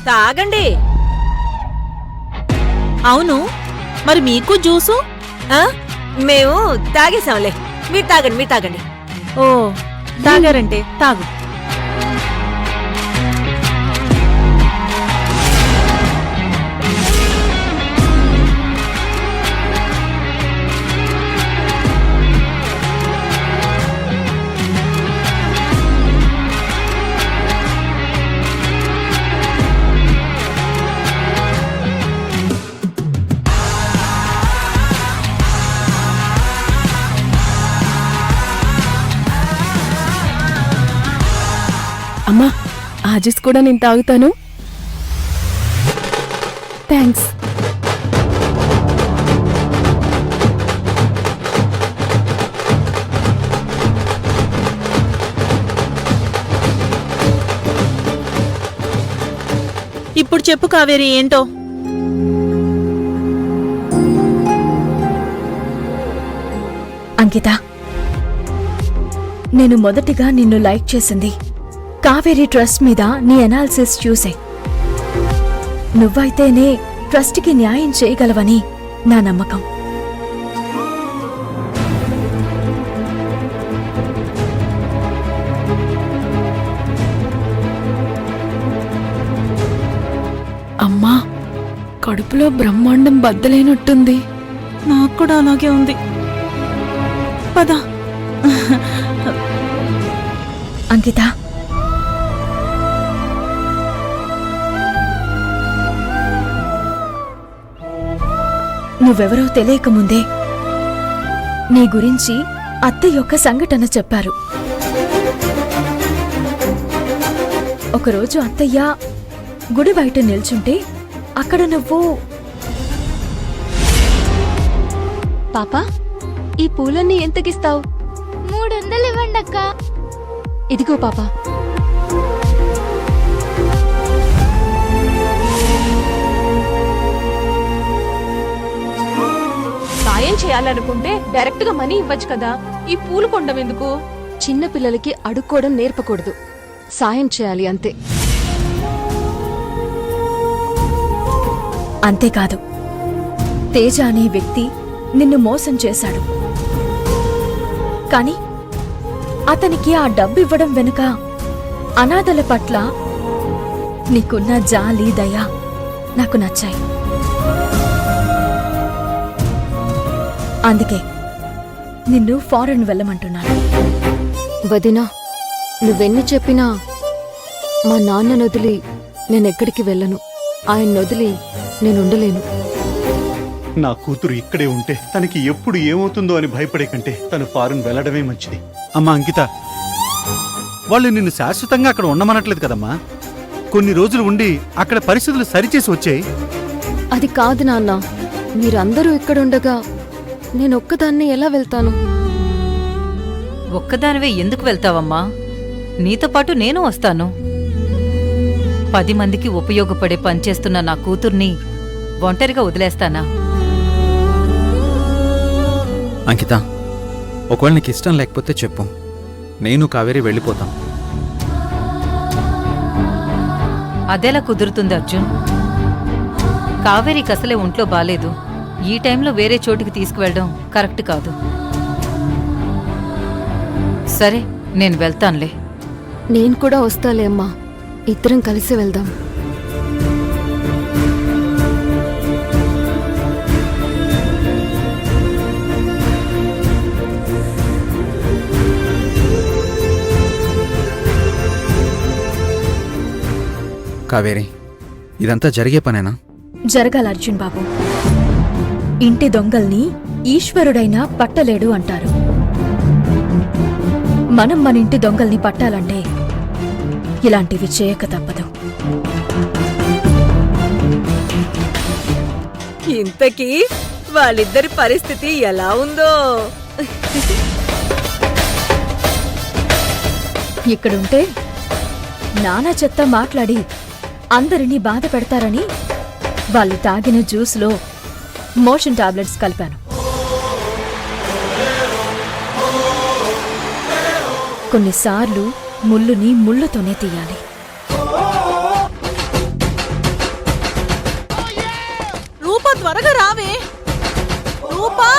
తాగండి. అవును, మరి మీకు జ్యూసు? మేము తాగేసాంలే. మీరు తాగండి. ఓ, తాగారంటే తాగు. అమ్మా, ఆ జ్యూస్ కూడా నేను తాగుతాను. థ్యాంక్స్. ఇప్పుడు చెప్పు కావేరి, ఏంటో? అంకిత, నేను మొదటిగా నిన్ను లైక్ చేసింది కావేరీ ట్రస్ట్ మీద నీ అనాలిసిస్ చూసే. నువ్వైతేనే ట్రస్ట్కి న్యాయం చేయగలవని నా నమ్మకం. అమ్మా, కడుపులో బ్రహ్మాండం బద్దలైనట్టుంది. నాకు కూడా అలాగే ఉంది. పద. అంకిత, నువ్వెవరో తెలియకముందే నీ గురించి అత్త యొక్క సంఘటన చెప్పారు. ఒకరోజు అత్తయ్య గుడి బయట నిల్చుంటే అక్కడ నువ్వు... పాపా, ఈ పూలన్నీ ఎంతకిస్తావు? 300 ఇవ్వండక్క. ఇదిగో పాపా. సాయం చేయాలనుకుంటే డైరెక్ట్ గా మనీ ఇవ్వచ్చు కదా, ఈ పూలు కొండం ఎందుకు? చిన్న పిల్లలకి అడుక్కోవడం నేర్పకూడదు, సాయం చేయాలి అంతే. అంతేకాదు, తేజ అనే వ్యక్తి నిన్ను మోసం చేశాడు. కాని అతనికి ఆ డబ్బివ్వడం వెనుక అనాథల పట్ల నీకున్న జాలి, దయ నాకు నచ్చాయి. అందుకే నిన్ను ఫారెన్ వెళ్ళమంటున్నాను. వదినా, నువ్వెన్ని చెప్పినా మా నాన్ననొదిలి నేనెక్కడికి వెళ్ళను. ఆయన్నొదిలి నేనుండలేను. నా కూతురు ఇక్కడే ఉంటే తనకి ఎప్పుడు ఏమవుతుందో అని భయపడే కంటే తను ఫారెన్ వెళ్లడమే మంచిది. అమ్మా అంకిత, వాళ్ళు నిన్ను శాశ్వతంగా అక్కడ ఉండమనట్లేదు కదమ్మా. కొన్ని రోజులు ఉండి అక్కడ పరిస్థితులు సరిచేసి వచ్చాయి. అది కాదు నాన్న, మీరందరూ ఇక్కడుండగా నేనొక్కదాన్ని ఎలా వెళ్తాను? ఒక్కదానివే ఎందుకు వెళ్తావమ్మా? నీతో పాటు నేను వస్తాను. 10 మందికి ఉపయోగపడే పనిచేస్తున్న నా కూతుర్ని ఒంటరిగా వదిలేస్తానా? అంకిత, ఒకవేళ నీకు ఇష్టం లేకపోతే చెప్పు, నేను కావేరి వెళ్ళిపోతాం. అదెలా కుదురుతుంది అర్జున్? కావేరికి అసలే ఒంట్లో బాలేదు. ఈ టైంలో వేరే చోటికి తీసుకువెళ్ళడం కరెక్ట్ కాదు. సరే, నేను వెళ్తానులే. నేను కూడా వస్తాలే అమ్మా, ఇద్దరం కలిసి వెళ్దాం. కావేరి, ఇదంతా జరిగే పనేనా? జరగాల అర్జున్ బాబు. ఇంటి దొంగల్ని ఈశ్వరుడైనా పట్టలేడు అంటారు. మనం మన ఇంటి దొంగల్ని పట్టాలంటే ఇలాంటివి చేయక తప్పదు. ఇంతకీ వాళ్ళిద్దరి పరిస్థితి ఎలా ఉందో? ఇక్కడుంటే నానా చెత్త మాట్లాడి అందరినీ బాధ పెడతారని వాళ్ళు తాగిన జ్యూస్లో మోషన్ టాబ్లెట్స్ కలిపాను. కొన్నిసార్లు ముళ్ళుని ముళ్ళుతోనే తీయాలి. త్వరగా రావే రూపా